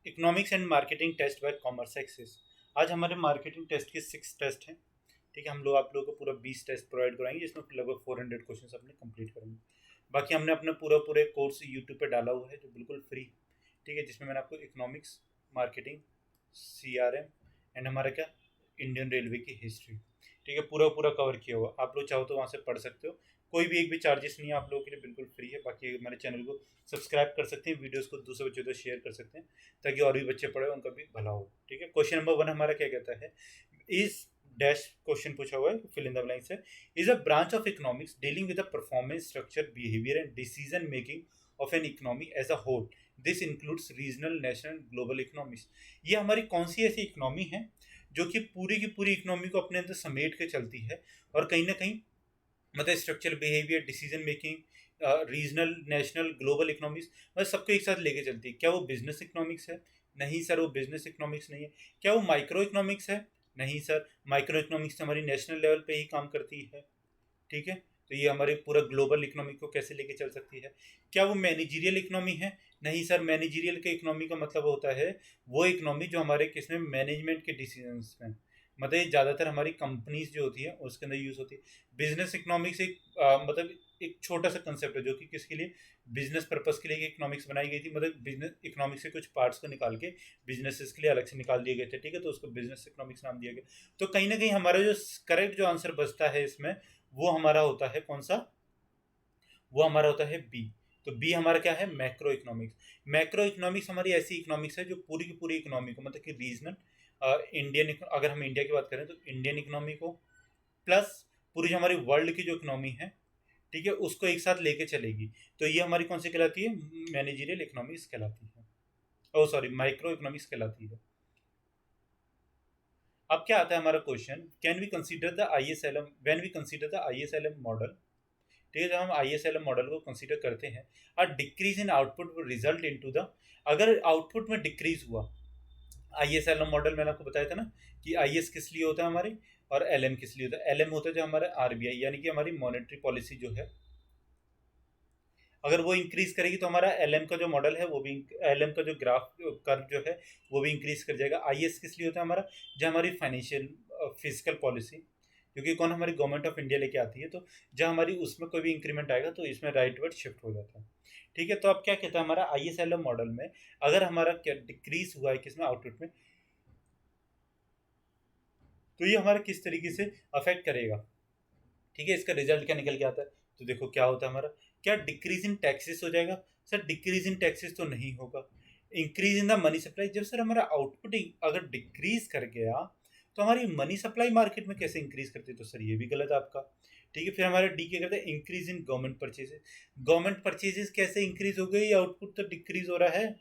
Economics and marketing test by commerce access. आज हमारे marketing test के 6 टेस्ट हैं। ठीक है, हम लोग आप लोगों को पूरा 20 टेस्ट प्रोवाइड कराएंगे, जिसमें लगभग 400 क्वेश्चन अपने कंप्लीट करेंगे। बाकी हमने अपना पूरे कोर्स यूट्यूब पे डाला हुआ है जो बिल्कुल फ्री। ठीक है, जिसमें मैंने आपको इकोनॉमिक्स, मार्केटिंग, CRM एंड हमारा क्या, इंडियन रेलवे की हिस्ट्री, ठीक है, पूरा कवर किया हुआ। आप लोग चाहो तो वहाँ से पढ़ सकते हो। कोई भी एक भी चार्जेस नहीं है आप लोगों के लिए, बिल्कुल फ्री है। बाकी हमारे चैनल को सब्सक्राइब कर सकते हैं, वीडियोस को दूसरे बच्चों को शेयर कर सकते हैं, ताकि और भी बच्चे पढ़े, उनका भी भला हो। ठीक है, क्वेश्चन नंबर 1 हमारा क्या कहता है, इस डैश क्वेश्चन पूछा हुआ है, फिल इन द ब्लैंक्स है। Is a branch of economics dealing with the performance, structure, behaviour and decision making of an economy as a whole. This includes regional, national, global economies. ये हमारी कौन सी ऐसी economy है जो कि पूरी की पूरी इकोनॉमी को अपने अंदर समेट के चलती है, और कहीं ना कहीं मतलब structure, behaviour, decision making, regional, national, global economics, मतलब सबको एक साथ लेके चलती है। क्या वो बिजनेस इकोनॉमिक्स है? नहीं सर, वो बिजनेस इकोनॉमिक्स नहीं है। क्या वो माइक्रो इकोनॉमिक्स है? नहीं सर, माइक्रो इकोनॉमिक्स हमारी नेशनल लेवल पे ही काम करती है। ठीक है, तो ये हमारे पूरा ग्लोबल इकोनॉमी को कैसे लेके चल सकती है। क्या वो मैनेजीरियल इकोनॉमी है? नहीं सर, मैनेजीरियल के इकोनॉमी का मतलब होता है वो इकोनॉमी जो हमारे किसमें, मैनेजमेंट के डिसीजंस में, मतलब ये ज़्यादातर हमारी कंपनीज जो होती है उसके अंदर यूज़ होती है। बिजनेस इकोनॉमिक्स एक मतलब एक छोटा सा कंसेप्ट है जो कि किसके लिए, बिजनेस पर्पस के लिए इकोनॉमिक्स बनाई गई थी। मतलब बिजनेस इकोनॉमिक्स के कुछ पार्ट्स को निकाल के बिजनेसेस के लिए अलग से निकाल दिए गए थे। ठीक है, तो उसको बिजनेस इकोनॉमिक्स नाम दिया गया। तो कहीं ना कहीं हमारा जो करेक्ट जो आंसर बचता है इसमें, वो हमारा होता है कौन सा, वो हमारा होता है बी। तो बी हमारा क्या है, मैक्रो इकोनॉमिक्स। मैक्रो इकोनॉमिक्स हमारी ऐसी इकोनॉमिक्स है जो पूरी की पूरी इकोनॉमी को, मतलब कि रीजनल, इंडियन, अगर हम इंडिया की बात करें तो इंडियन इकोनॉमी को प्लस पूरी जो हमारी वर्ल्ड की जो इकोनॉमी है, ठीक है, उसको एक साथ लेके चलेगी। तो ये हमारी कौन सी कहलाती है, मैनेजरियल इकोनॉमिक्स कहलाती है। ओ सॉरी, माइक्रो इकोनॉमिक्स कहलाती है। अब क्या आता है हमारा question, can we consider the ISLM when we consider the ISLM model. ठीक है, जब हम ISLM मॉडल को कंसीडर करते हैं, a decrease in output result into the, अगर आउटपुट में डिक्रीज हुआ, ISLM मॉडल मैंने आपको बताया था ना कि IS किस लिए होता है हमारे, और LM किस लिए होता है। LM होता है जो हमारा RBI, यानी कि हमारी मॉनेटरी पॉलिसी जो है, अगर वो इंक्रीज करेगी तो हमारा LM का जो मॉडल है वो भी, LM का जो ग्राफ कर्व जो है वो भी इंक्रीज कर जाएगा। IS किस लिए होता है हमारा, जो हमारी फाइनेंशियल फिजिकल पॉलिसी, क्योंकि कौन, हमारी गवर्नमेंट ऑफ इंडिया लेके आती है, तो जब हमारी उसमें कोई भी इंक्रीमेंट आएगा तो इसमें राइट वर्ड शिफ्ट हो जाता है। ठीक है, तो अब क्या कहता है हमारा ISLM मॉडल में, अगर हमारा क्या डिक्रीज हुआ है किसमें, आउटपुट में, तो ये हमारा किस तरीके से अफेक्ट करेगा। ठीक है, इसका रिजल्ट क्या निकल के आता है, तो देखो क्या होता है हमारा, क्या डिक्रीज इन टैक्सेस हो जाएगा। सर डिक्रीज इन टैक्सेस तो नहीं होगा। Increase in the money supply, जब सर हमारा आउटपुट अगर डिक्रीज कर गया तो हमारी मनी सप्लाई मार्केट में कैसे इंक्रीज करती है, तो सर ये भी गलत है आपका। ठीक है, फिर हमारा डी क्या करता है, increase in government purchases. Government purchases कैसे इंक्रीज हो गई, आउटपुट तो डिक्रीज हो रहा है।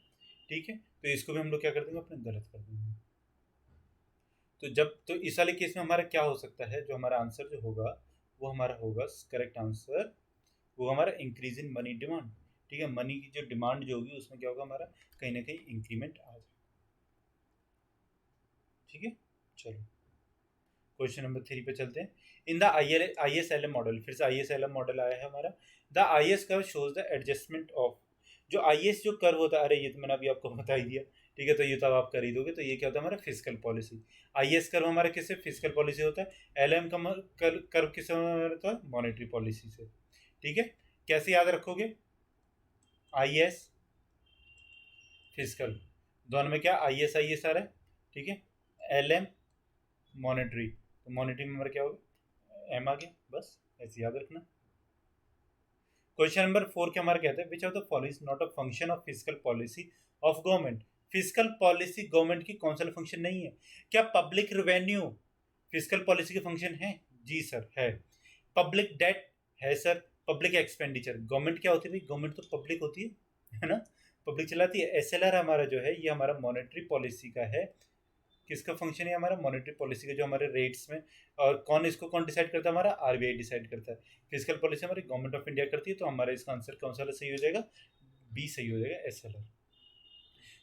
ठीक है, तो इसको भी हम लोग क्या कर देंगे, अपने गलत कर देंगे। तो जब, तो इस वाले केस में हमारा क्या हो सकता है, जो हमारा आंसर जो होगा वो हमारा होगा करेक्ट आंसर, वो हमारा इंक्रीज इन मनी डिमांड। ठीक है, मनी की जो डिमांड जो होगी उसमें क्या होगा हमारा, कहीं ना कहीं इंक्रीमेंट आ जाएगा। ठीक है, चलो क्वेश्चन नंबर 3 पे चलते हैं। इन द ISLM मॉडल, फिर से ISLM मॉडल आया है हमारा। The IS curve shows the adjustment of, जो IS जो कर्व होता है, अरे ये तो मैंने अभी आपको बता ही दिया। ठीक है, तो ये तो अब आप कर ही दोगे। तो ये क्या होता है हमारा, फिजिकल पॉलिसी। IS कर्व हमारा किससे, फिजिकल पॉलिसी होता है। LM का कर्व किससे होता है, मॉनेटरी पॉलिसी से। ठीक है, कैसे याद रखोगे, IS फिजिकल, दोनों में क्या IS आ रहा है। ठीक है, LM मॉनेटरी, तो मॉनेटरी में हमारा क्या होगा, M आ गया, बस ऐसे याद रखना। क्वेश्चन नंबर 4 क्या हमारा कहता है, which of the following is not a function of physical policy of government. Physical policy government की कौन सा फंक्शन नहीं है। क्या पब्लिक रेवेन्यू फिजिकल पॉलिसी के फंक्शन है, जी सर है। पब्लिक डेट है सर। पब्लिक एक्सपेंडिचर, गवर्नमेंट क्या होती है भाई, गवर्नमेंट तो पब्लिक होती है ना, पब्लिक चलाती है। SLR हमारा जो है ये हमारा मॉनेटरी पॉलिसी का है। किसका फंक्शन है हमारा, मॉनेटरी पॉलिसी का, जो हमारे रेट्स में, और कौन इसको कौन डिसाइड करता है, हमारा RBI डिसाइड करता है। फिजिकल पॉलिसी हमारी गवर्नमेंट ऑफ इंडिया करती है। तो हमारा इसका आंसर कौन सा सही हो जाएगा, बी सही हो जाएगा, SLR।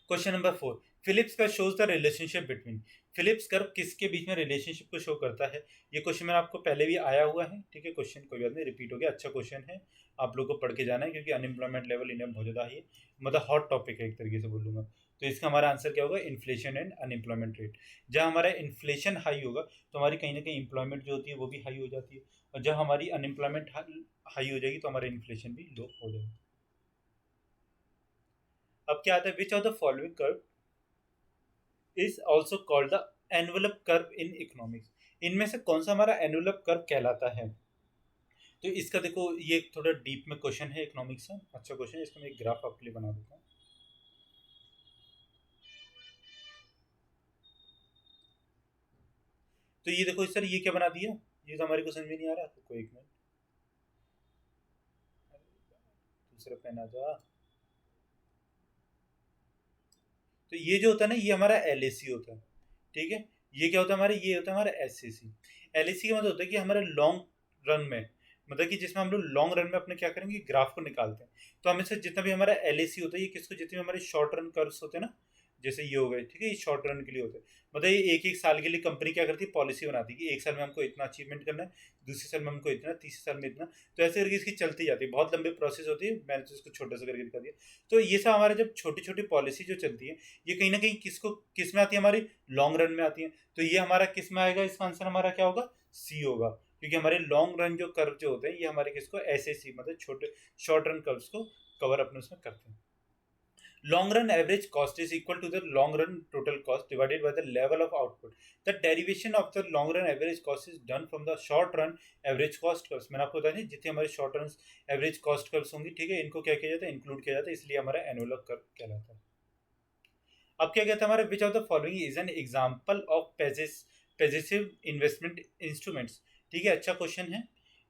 Question number 4, Phillips curve shows the relationship between. Phillips curve किसके बीच में रिलेशनशिप को शो करता है? ये क्वेश्चन मेरा आपको पहले भी आया हुआ है, ठीक है, क्वेश्चन कोई बात नहीं, रिपीट हो गया, अच्छा क्वेश्चन है, आप लोगों को पढ़ के जाना है, क्योंकि अनएम्प्लॉयमेंट लेवल इंडिया में बहुत ज़्यादा है, मतलब हॉट टॉपिक है एक तरीके से बोलूँगा। तो इसका हमारा आंसर क्या होगा? Inflation and unemployment rate. जहाँ हमारा इन्फ्लेशन हाई होगा तो हमारी कहीं ना कहीं एम्प्लॉयमेंट जो होती है वो भी हाई हो जाती है, और जब हमारी अनएम्प्लॉयमेंट हाई हो जाएगी तो हमारा इन्फ्लेशन भी लो हो जाएगा। अब क्या आता है? Which of the following curve is also called the envelope curve in economics. इनमें से कौन सा हमारा एनवेलप कर्व कहलाता है? तो इसका देखो, ये थोड़ा डीप में क्वेश्चन है इकोनॉमिक्स का, अच्छा क्वेश्चन है, इसका मैं एक ग्राफ आपके लिए बना देता हूँ। तो ये देखो सर, ये क्या बना दिया, ये तो हमारे को समझ में नहीं आ रहा, तो कोई एक मिनट, दूसरा पेन आ जा। तो ये जो होता है ना, ये हमारा एल होता है, ठीक है। ये क्या होता है हमारे? ये होता है हमारा एस एल का मतलब होता है कि हमारे लॉन्ग रन में, मतलब कि जिसमें हम लोग लॉन्ग रन में अपने क्या करेंगे, ग्राफ को निकालते हैं। तो हमें से जितना भी हमारा एल होता है, ये किसको, जितने भी हमारे शॉर्ट रन कर्व्स होते हैं ना, जैसे ये हो गए, ठीक है, ये शॉर्ट रन के लिए होते हैं। मतलब ये एक एक साल के लिए कंपनी क्या करती है, पॉलिसी बनाती है कि एक साल में हमको इतना अचीवमेंट करना है, दूसरे साल में हमको इतना, तीसरे साल में इतना। तो ऐसे करके इसकी चलती जाती है, बहुत लंबी प्रोसेस होती है, मैंने तो इसको छोटा सा करके दिखा दिया। तो ये सब हमारे जब छोटी छोटी पॉलिसी जो चलती है, ये कहीं ना कहीं किसको, किस में आती है, हमारी लॉन्ग रन में आती है। तो ये हमारा किस में आएगा? इसका आंसर हमारा क्या होगा? सी होगा, क्योंकि हमारे लॉन्ग रन जो कर्व जो होते हैं, ये हमारे किसको, ऐसे सी, मतलब छोटे शॉर्ट रन कर्व्स को कवर अपने उसमें करते हैं। Long run average cost is equal to the long run total cost divided by the level of output. The derivation of the long run average cost is done from the short run average cost curves. मैंने आपको बताया जितने हमारे short run average cost curves होंगी, ठीक है, इनको क्या किया जाता है, इंक्लूड किया जाता है, इसलिए हमारा एनवेलप कर्व कहलाता है। अब क्या कहता है हमारे, विच of the following is an example of positive investment instruments. ठीक है, अच्छा क्वेश्चन है।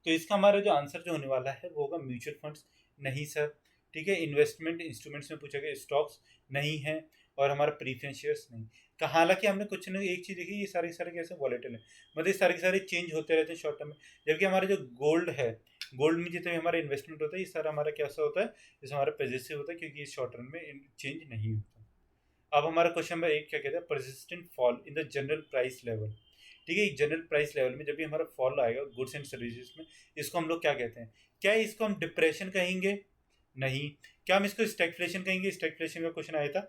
तो इसका हमारा जो आंसर जो होने वाला है वो होगा म्यूचुअल फंड्स। नहीं सर, ठीक है, इन्वेस्टमेंट इंस्ट्रूमेंट्स में पूछा गया, स्टॉक्स नहीं है, और हमारा प्रीफरेंस शेयर्स नहीं। हालांकि हमने कुछ नहीं, एक चीज़ देखी, ये सारे सारे कैसे वॉलेटिल है, मतलब सारे के सारे चेंज होते रहते हैं शॉर्ट टर्म में। जबकि हमारा जो गोल्ड है, गोल्ड में जितने भी हमारा इन्वेस्टमेंट होता है, ये सारा हमारा कैसा होता है, जैसे हमारा पॉजिटिव होता है, क्योंकि ये शॉर्ट टर्म में चेंज नहीं होता। अब हमारा क्वेश्चन नंबर 8 क्या कहता है, persistent fall in the general price level. ठीक है, जनरल प्राइस लेवल में जब भी हमारा फॉल आएगा गुड्स एंड सर्विसेज में, इसको हम लोग क्या कहते हैं? क्या इसको हम डिप्रेशन कहेंगे? नहीं। क्या हम इसको स्टैगफ्लेशन कहेंगे? स्टैगफ्लेशन का क्वेश्चन आया था।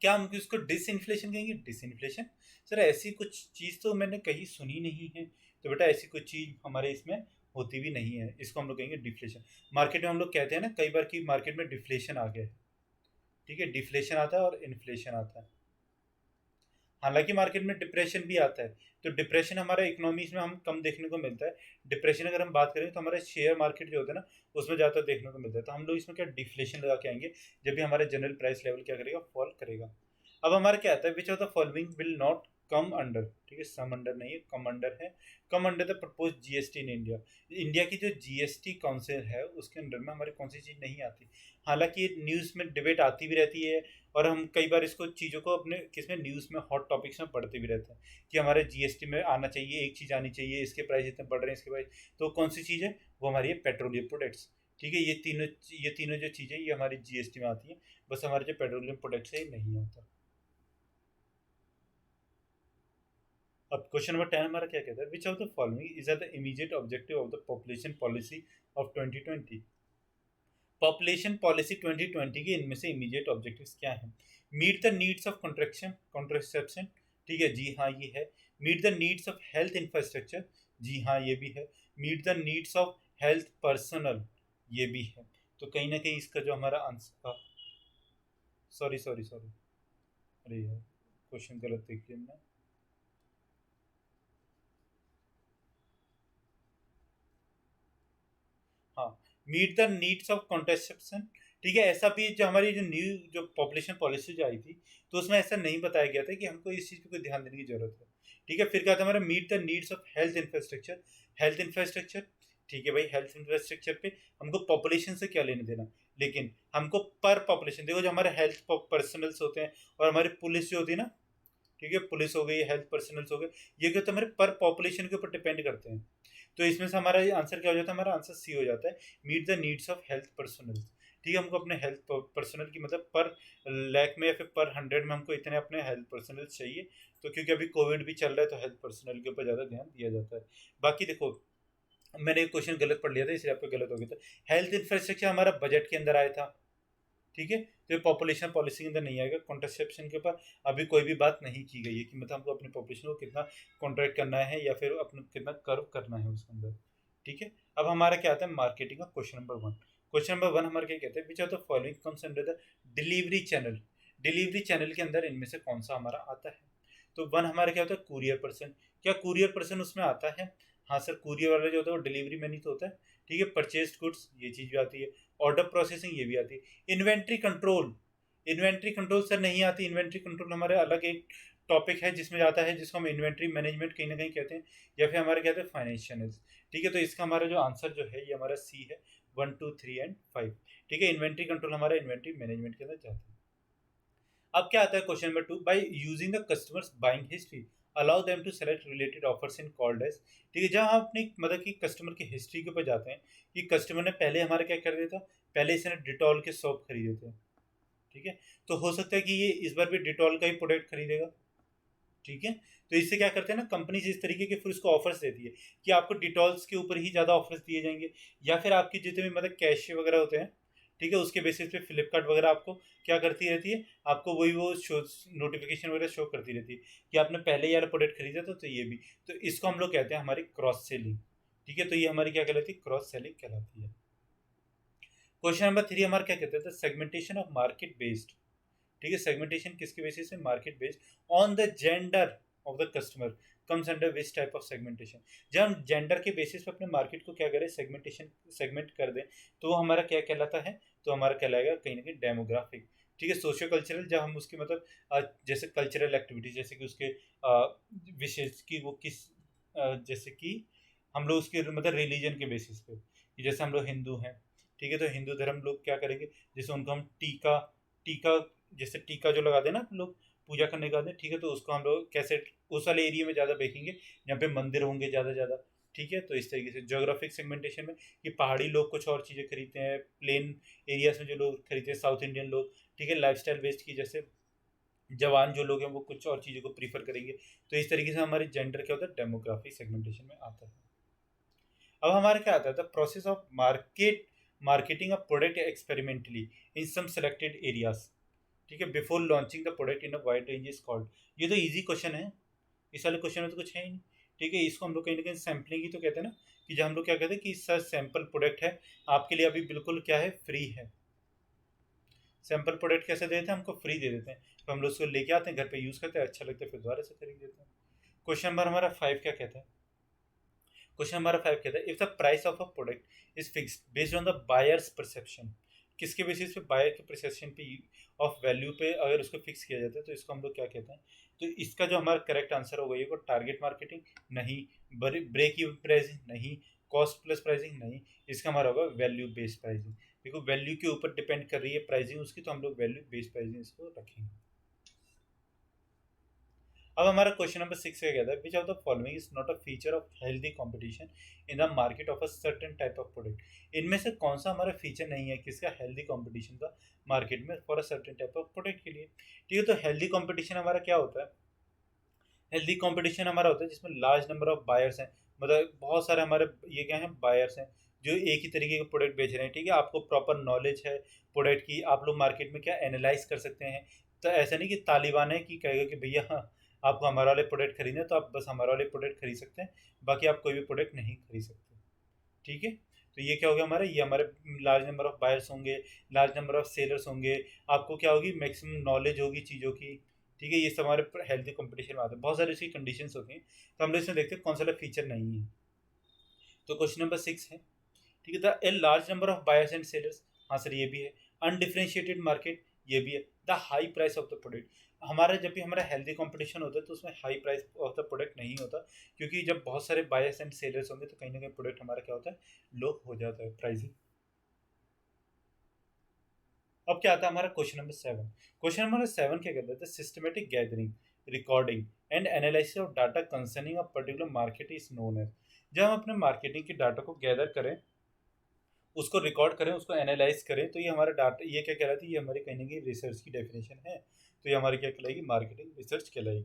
क्या हम इसको डिसइन्फ्लेशन कहेंगे? डिसइन्फ्लेशन। सर ऐसी कुछ चीज़ तो मैंने कहीं सुनी नहीं है, तो बेटा ऐसी कुछ चीज़ हमारे इसमें होती भी नहीं है, इसको हम लोग कहेंगे डिफ्लेशन। मार्केट में हम लोग कहते हैं ना कई बार कि मार्केट में डिफ्लेशन आ गया है, ठीक है, डिफ्लेशन आता है और इन्फ्लेशन आता है। हालांकि मार्केट में डिप्रेशन भी आता है, तो डिप्रेशन हमारा इकोनॉमीज में हम कम देखने को मिलता है। डिप्रेशन अगर हम बात करें तो हमारे शेयर मार्केट जो होता है ना, उसमें ज़्यादा देखने को मिलता है। तो हम लोग इसमें क्या डिफ्लेशन लगा के आएंगे जब भी हमारे जनरल प्राइस लेवल क्या करेगा, फॉल करेगा। अब हमारा क्या आता है, which of the following will not come under, ठीक है, सम अंडर नहीं है, कम अंडर है, come under the propose GST in India. India की जो जीएसटी काउंसिल है उसके अंडर में हमारी कौन सी चीज़ नहीं आती। हालांकि न्यूज़ में डिबेट आती भी रहती है, और हम कई बार इसको चीज़ों को अपने किसमें, न्यूज़ में हॉट टॉपिक्स में पढ़ते भी रहते हैं कि हमारे जीएसटी में आना चाहिए, एक चीज़ आनी चाहिए, इसके प्राइस इतने बढ़ रहे हैं, इसके प्राइस। तो कौन सी चीज़ है वो? हमारी है पेट्रोलियम प्रोडक्ट्स। ठीक है, ये तीनों जो चीज़ें ये हमारी जीएसटी में आती हैं, बस हमारे जो पेट्रोलियम प्रोडक्ट्स है ये नहीं आता। अब क्वेश्चन नंबर 10 हमारा क्या कहता है, which of the following is the immediate objective of the population policy of 2020। Population policy 2020 के इनमें से इमीडिएट ऑब्जेक्टिव्स क्या हैं? Meet the needs of contraception, ठीक है, जी हाँ ये है। Meet the needs of health infrastructure, जी हाँ ये भी है। Meet the needs of health personal, ये भी है। तो कहीं ना कहीं इसका जो हमारा आंसर, सॉरी सॉरी सॉरी, अरे यार क्वेश्चन गलत देख लिया मैंने। हाँ, meet the needs of contraception, ठीक है। ऐसा भी जो हमारी जो न्यू जो पॉपुलेशन पॉलिसी जो आई थी, तो उसमें ऐसा नहीं बताया गया था कि हमको इस चीज़ पे कोई ध्यान देने की जरूरत है। ठीक है, फिर क्या था हमारा, meet the needs of health infrastructure. Health infrastructure, ठीक है भाई, हेल्थ इंफ्रास्ट्रक्चर पे हमको पॉपुलेशन से क्या लेने देना, लेकिन हमको पर पॉपुलेशन, देखो जो हमारे हेल्थ पर्सनल्स होते हैं और हमारी पुलिस जो होती है ना, ठीक है, पुलिस हो गई, हेल्थ पर्सनल्स हो गए, ये क्या होता है हमारे पर पॉपुलेशन के ऊपर डिपेंड करते हैं। तो इसमें से हमारा आंसर क्या हो जाता है, हमारा आंसर सी हो जाता है, meet the needs of health personnels. ठीक है, हमको अपने हेल्थ पर्सनल की मतलब पर लैख में या फिर पर 100 में हमको इतने अपने हेल्थ पर्सनल चाहिए। तो क्योंकि अभी कोविड भी चल रहा है तो हेल्थ पर्सनल के ऊपर ज़्यादा ध्यान दिया जाता है। बाकी देखो, मैंने एक क्वेश्चन गलत पढ़ लिया था इसलिए आपका गलत हो गया था। हेल्थ इंफ्रास्ट्रक्चर हमारा बजट के अंदर आया था, ठीक है, तो ये पॉपुलेशन पॉलिसी के अंदर नहीं आएगा। कॉन्ट्रासेप्शन के ऊपर अभी कोई भी बात नहीं की गई है कि मतलब हमको अपनी पॉपुलेशन को कितना कॉन्ट्रैक्ट करना है या फिर अपना कितना कर्व करना है उसके अंदर, ठीक है। अब हमारा क्या आता है मार्केटिंग का क्वेश्चन नंबर 1। क्वेश्चन नंबर 1 हमारे क्या कहते हैं, विच of the following comes under the delivery channel. Delivery channel के अंदर इनमें से कौन सा हमारा आता है। तो 1 हमारा क्या होता है कुरियर पर्सन। क्या कुरियर पर्सन उसमें आता है। हाँ सर, कुरियर वाला जो होता है वो डिलीवरी मैन ही तो होता है, ठीक है। परचेज गुड्स ये चीज़ भी आती है। ऑर्डर प्रोसेसिंग ये भी आती है। Inventory control, inventory control sir नहीं आती। इन्वेंट्री कंट्रोल हमारे अलग एक टॉपिक है जिसमें आता है, जिसको हम इन्वेंट्री मैनेजमेंट कहीं ना कहीं कहते हैं, या फिर हमारे कहते हैं फाइनेंशियल, ठीक है। तो इसका हमारा जो आंसर जो है ये हमारा सी है, 1 2 3 एंड 5, ठीक है। इन्वेंट्री कंट्रोल हमारा इन्वेंट्री मैनेजमेंट के अंदर जाता है। अब क्या आता है question number 2, by using the customers buying history allow them to select related offers in called as, ठीक है। जहाँ हम अपनी मतलब कि कस्टमर की हिस्ट्री के ऊपर जाते हैं कि कस्टमर ने पहले हमारा क्या कर दिया था, पहले इसने डिटॉल के सोप खरीदे थे, ठीक है। तो हो सकता है कि ये इस बार भी डिटॉल का ही प्रोडक्ट खरीदेगा, ठीक है। तो इससे क्या करते हैं ना कंपनी इस तरीके के फिर उसको ऑफर्स देती है कि आपको डिटॉल्स के ऊपर ही ज़्यादा ऑफर्स दिए जाएंगे, या फिर आपके जितने भी मतलब कैश वगैरह होते हैं, ठीक है, उसके बेसिस पे फ्लिपकार्ट वगैरह आपको क्या करती रहती है, आपको वही वो शो नोटिफिकेशन वगैरह शो करती रहती है कि आपने पहले यार प्रोडक्ट खरीदा था तो ये भी। तो इसको हम लोग कहते हैं हमारी क्रॉस सेलिंग, ठीक है। तो ये हमारी क्या कहलाती है, क्रॉस सेलिंग कहलाती है। क्वेश्चन नंबर 3 हमारा क्या कहते हैं, सेगमेंटेशन ऑफ मार्केट बेस्ड, ठीक है। सेगमेंटेशन किसके बेसिस पे, market based on the gender of the customer comes under which type of segmentation. जब हम जेंडर के बेसिस पे अपने मार्केट को क्या करें, सेगमेंटेशन सेगमेंट कर दें, तो वो हमारा क्या कहलाता है, तो हमारा कहलाएगा कहीं ना कहीं डेमोग्राफिक, ठीक है। सोशियो कल्चरल जब हम उसके मतलब जैसे कल्चरल एक्टिविटीज, जैसे कि उसके विशेष की वो किस जैसे कि हम लोग उसके मतलब रिलीजन के बेसिस पे, कि जैसे हम लोग हिंदू हैं, ठीक है, तो हिंदू धर्म लोग क्या करेंगे, जैसे उनको हम टीका टीका जैसे टीका जो लगा देना लोग पूजा करने के बाद, ठीक है, तो उसको हम लोग कैसे उस वाले एरिया में ज़्यादा देखेंगे जहाँ पे मंदिर होंगे ज़्यादा ज़्यादा, ठीक है। तो इस तरीके से जोग्राफिक सेगमेंटेशन में कि पहाड़ी लोग कुछ और चीज़ें खरीदते हैं, प्लेन एरियाज में जो लोग खरीदते हैं साउथ इंडियन लोग, ठीक है, लाइफस्टाइल बेस्ड की जैसे जवान जो लोग हैं वो कुछ और चीज़ों को प्रीफर करेंगे। तो इस तरीके से हमारे जेंडर क्या होता है, डेमोग्राफिक सेगमेंटेशन में आता है। अब हमारा क्या आता है, the process of marketing a product experimentally in some selected areas, ठीक है, before launching the product in a wide range is called. ये तो इजी क्वेश्चन है, इस वाले क्वेश्चन में तो कुछ है ही नहीं, ठीक है। इसको हम लोग कहीं ना कहीं सैम्पलिंग ही तो कहते हैं ना, कि जब हम लोग क्या कहते हैं कि सर सैम्पल प्रोडक्ट है आपके लिए अभी बिल्कुल क्या है, फ्री है। सैम्पल प्रोडक्ट कैसे देते हैं, हमको फ्री दे देते हैं, तो हम लोग उसको लेके आते हैं घर पे यूज़ करते हैं, अच्छा लगता है फिर दोबारा से खरीद देते हैं। क्वेश्चन नंबर हमारा 5 क्या कहता है, क्वेश्चन नंबर 5 कहता है, if the price of a product is fixed based on the buyers perception, किसके बेसिस पे, बायर के परसेप्शन पे ऑफ वैल्यू पे अगर उसको फिक्स किया जाता है तो इसको हम लोग क्या कहते हैं। तो इसका जो हमारा करेक्ट आंसर होगा ये को टारगेट मार्केटिंग नहीं, ब्रेक इवन प्राइसिंग नहीं, कॉस्ट प्लस प्राइसिंग नहीं, इसका हमारा होगा वैल्यू बेस्ड प्राइसिंग। देखो वैल्यू के ऊपर डिपेंड कर रही है प्राइसिंग उसकी, तो हम लोग वैल्यू बेस्ड प्राइसिंग इसको रखेंगे। अब हमारा क्वेश्चन नंबर 6 का कहता है, which of the following is not a feature of healthy competition in the market of a certain type of product. इनमें से कौन सा हमारा फीचर नहीं है किसका, हेल्दी कंपटीशन का मार्केट में for a certain type of product के लिए, ठीक है। तो हेल्दी कंपटीशन हमारा क्या होता है, हेल्दी कंपटीशन हमारा होता है जिसमें लार्ज नंबर ऑफ बायर्स हैं, मतलब बहुत सारे हमारे ये क्या हैं, बायर्स हैं जो एक ही तरीके के प्रोडक्ट बेच रहे हैं, ठीक है। आपको प्रॉपर नॉलेज है प्रोडक्ट की, आप लोग मार्केट में क्या एनालाइज कर सकते हैं। तो ऐसा नहीं कि तालिबान है कि कहेगा कि भैया हाँ आपको हमारे वाले प्रोडक्ट खरीदना है तो आप बस हमारे वाले प्रोडक्ट खरीद सकते हैं, बाकी आप कोई भी प्रोडक्ट नहीं खरीद सकते, ठीक है। तो ये क्या हो गया हमारा, ये हमारे लार्ज नंबर ऑफ बायर्स होंगे, लार्ज नंबर ऑफ सेलर्स होंगे, आपको क्या होगी, मैक्सिमम नॉलेज होगी चीज़ों की, ठीक है। ये सब हमारे हेल्थी कंपटीशन में आते हैं, बहुत सारी इसकी कंडीशंस होती हैं, तो हम लोग इसमें देखते हैं कौन सा फीचर नहीं है। तो क्वेश्चन नंबर 6 है, ठीक है, the a large number of buyers and sellers, हाँ सर ये भी है। अनडिफ्रेंशिएटेड मार्केट, ये भी है। The high price of the product, हमारा जब भी हमारा हेल्दी कंपटीशन होता है तो उसमें high price of the product नहीं होता, क्योंकि जब बहुत सारे बायर्स एंड सेलर्स होंगे तो कहीं ना कहीं प्रोडक्ट हमारा क्या होता है, लो हो जाता है प्राइसिंग। अब क्या आता है हमारा क्वेश्चन नंबर 7। क्वेश्चन नंबर 7 क्या कहता है, the systematic gathering, recording and analysis of data concerning a particular market is known as. जब हम अपने मार्केटिंग के डाटा को गैदर करें उसको रिकॉर्ड करें, उसको एनालाइज करें, तो ये हमारा डाटा, ये क्या कहलाती है, ये हमारी कहीं ना कहीं रिसर्च की डेफिनेशन है। तो ये हमारी क्या कहलाएगी, मार्केटिंग रिसर्च कहलाएगी।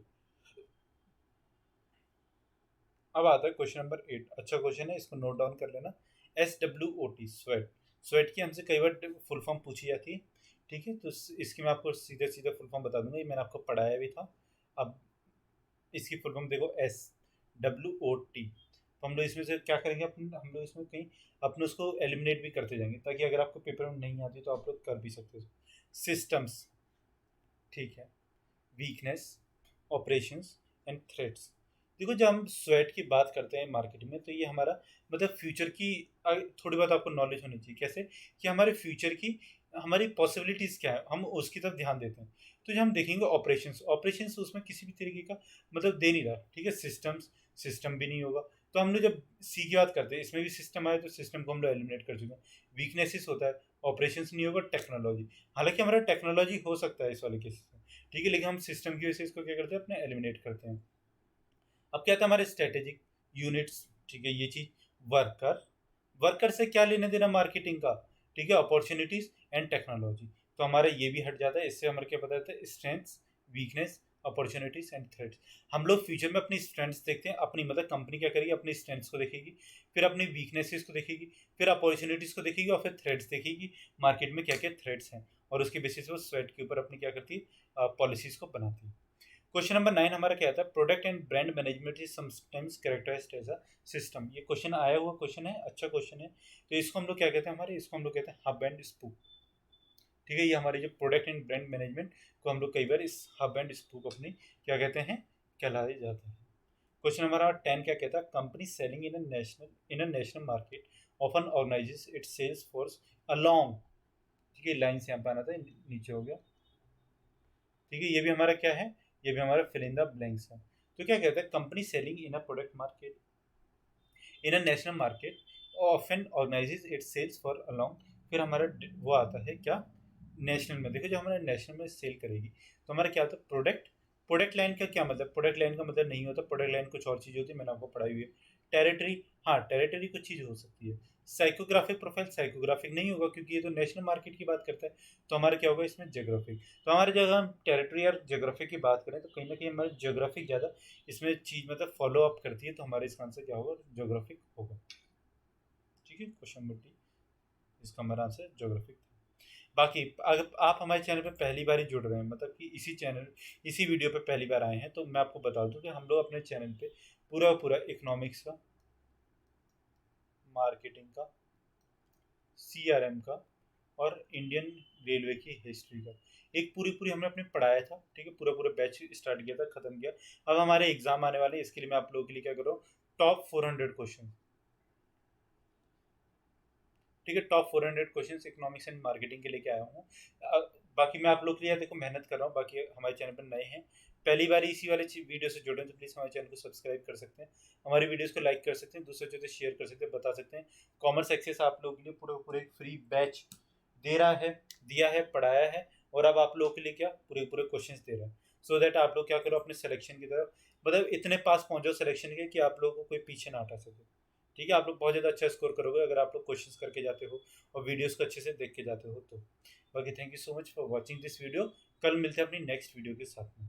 अब आता है क्वेश्चन नंबर 8। अच्छा क्वेश्चन है, इसको नोट डाउन कर लेना। SWOT, sweat. स्वेट की हमसे कई बार फुल फॉर्म पूछी जाती है, ठीक है। तो इसकी मैं आपको सीधे सीधे फुल फॉर्म बता दूंगा, ये मैंने आपको पढ़ाया भी था। अब इसकी फुल फॉर्म देखो, SWOT। तो हम लोग इसमें से क्या करेंगे, हम लोग इसमें कहीं अपने उसको एलिमिनेट भी करते जाएंगे, ताकि अगर आपको पेपर में नहीं आती तो आप लोग कर भी सकते हो। सिस्टम्स, ठीक है, वीकनेस, ऑपरेशंस एंड थ्रेट्स। देखो, जब हम स्वेट की बात करते हैं मार्केटिंग में, तो ये हमारा मतलब फ्यूचर की थोड़ी बहुत आपको नॉलेज होनी चाहिए। कैसे कि हमारे फ्यूचर की हमारी पॉसिबिलिटीज़ क्या है, हम उसकी तरफ ध्यान देते हैं। तो जब हम देखेंगे ऑपरेशंस, ऑपरेशंस उसमें किसी भी तरीके का मतलब दे नहीं रहा, ठीक है। सिस्टम्स, सिस्टम भी नहीं होगा। तो हम लोग जब सी की बात करते हैं, इसमें भी सिस्टम आए तो सिस्टम को हम लोग एलिमिनेट कर चुके हैं। वीकनेसेस होता है, ऑपरेशंस नहीं होगा, टेक्नोलॉजी। हालांकि हमारा टेक्नोलॉजी हो सकता है इस वाले केस में, ठीक है, लेकिन हम सिस्टम की वजह से इसको क्या करते हैं, अपने एलिमिनेट करते हैं। अब क्या था हमारे स्ट्रेटेजिक यूनिट्स, ठीक है, ये चीज। वर्कर, वर्कर से क्या लेने देना मार्केटिंग का, ठीक है, अपॉर्चुनिटीज एंड टेक्नोलॉजी। तो हमारा ये भी हट जाता है। इससे हमारे क्या पता है, strengths, weakness, opportunities and threats. हम लोग फ्यूचर में अपनी स्ट्रेंथ्स देखते हैं, अपनी मतलब कंपनी क्या करेगी, अपनी स्ट्रेंथ्स को देखेगी, फिर अपनी वीकनेसेस को देखेगी, फिर अपॉर्चुनिटीज को देखेगी, और फिर थ्रेट्स देखेगी, मार्केट में क्या क्या थ्रेट्स हैं, और उसके बेसिस पे वो स्वेट के ऊपर अपनी क्या करती है, पॉलिसीज को बनाती है। क्वेश्चन नंबर 9 हमारा क्या था, product and brand management is sometimes characterised as a system. ये क्वेश्चन आया हुआ क्वेश्चन है, अच्छा क्वेश्चन है। तो इसको हम लोग क्या कहते हैं, हमारे इसको हम लोग कहते हैं हब एंड स्पूक, ठीक है। ये हमारी जो प्रोडक्ट एंड ब्रांड मैनेजमेंट को हम लोग कई बार इस हब एंड स्पूक अपनी क्या कहते हैं, कहलाए जाते हैं। क्वेश्चन नंबर 10 क्या कहता है, company selling in a national market often organises its sales force along, ठीक है, लाइन से यहाँ पे आना था, नीचे हो गया, ठीक है। ये भी हमारा क्या है, ये भी हमारा फिल इन द ब्लैंक्स है। तो क्या कहते हैं, company selling in a product market in a national market often organises it sales for along. फिर हमारा वो आता है क्या, नेशनल में। देखो, जब हमारा नेशनल में सेल करेगी तो हमारा क्या होता है, प्रोडक्ट। प्रोडक्ट लाइन का क्या मतलब, प्रोडक्ट लाइन का मतलब नहीं होता, प्रोडक्ट लाइन कुछ और चीज़ होती है, मैंने आपको पढ़ाई हुई है। टेरिटरी, हाँ, टेरिटरी कुछ चीज़ हो सकती है। साइकोग्राफिक प्रोफाइल, साइकोग्राफिक नहीं होगा, क्योंकि ये तो नेशनल मार्केट की बात करता है। तो हमारा क्या होगा इसमें, जोग्राफिक। तो हमारे जगह हम टेरिटरी और जोग्राफी की बात करें, तो कहीं ना कहीं हमारे जोग्राफिक ज़्यादा इसमें चीज़ मतलब फॉलो अप करती है। तो हमारे इसका आंसर क्या होगा, जोग्राफिक होगा, ठीक है। क्वेश्चन नंबर डी, इसका हमारा आंसर जोग्राफिक था। बाकी अगर आप हमारे चैनल पे पहली बार ही जुड़ रहे हैं, मतलब कि इसी वीडियो पे पहली बार आए हैं, तो मैं आपको बता दूं कि हम लोग अपने चैनल पे पूरा पूरा इकोनॉमिक्स का, मार्केटिंग का, CRM का, और इंडियन रेलवे की हिस्ट्री का एक पूरी पूरी हमने अपने पढ़ाया था, ठीक है। पूरा पूरा बैच स्टार्ट किया था, खत्म किया। अब हमारे एग्जाम आने वाले हैं, इसके लिए मैं आप लोगों के लिए क्या कर रहा हूँ, टॉप 400 क्वेश्चन, ठीक है, top 400 question economics and marketing के लेके आया हूँ। बाकी मैं आप लोग के लिए देखो मेहनत कर रहा हूँ। बाकी हमारे चैनल पर नए हैं, पहली बार इसी वाले वीडियो से जुड़े हैं, तो प्लीज़ हमारे चैनल को सब्सक्राइब कर सकते हैं, हमारी वीडियोस को लाइक कर सकते हैं, दूसरे से शेयर कर सकते हैं, बता सकते हैं। कॉमर्स एक्सेस आप लोगों के लिए पूरे पूरे फ्री बैच दे रहा है, दिया है, पढ़ाया है, और अब आप लोगों के लिए क्या पूरे पूरे क्वेश्चन दे रहा है, सो दैट आप लोग क्या करो, अपने सिलेक्शन की तरफ मतलब इतने पास पहुंचो सिलेक्शन के, कि आप लोगों को कोई पीछे ना हटा सके, ठीक है। आप लोग बहुत ज़्यादा अच्छा स्कोर करोगे अगर आप लोग क्वेश्चंस करके जाते हो और वीडियोस को अच्छे से देख के जाते हो तो। बाकी thank you so much for watching this video. कल मिलते हैं अपनी नेक्स्ट वीडियो के साथ में।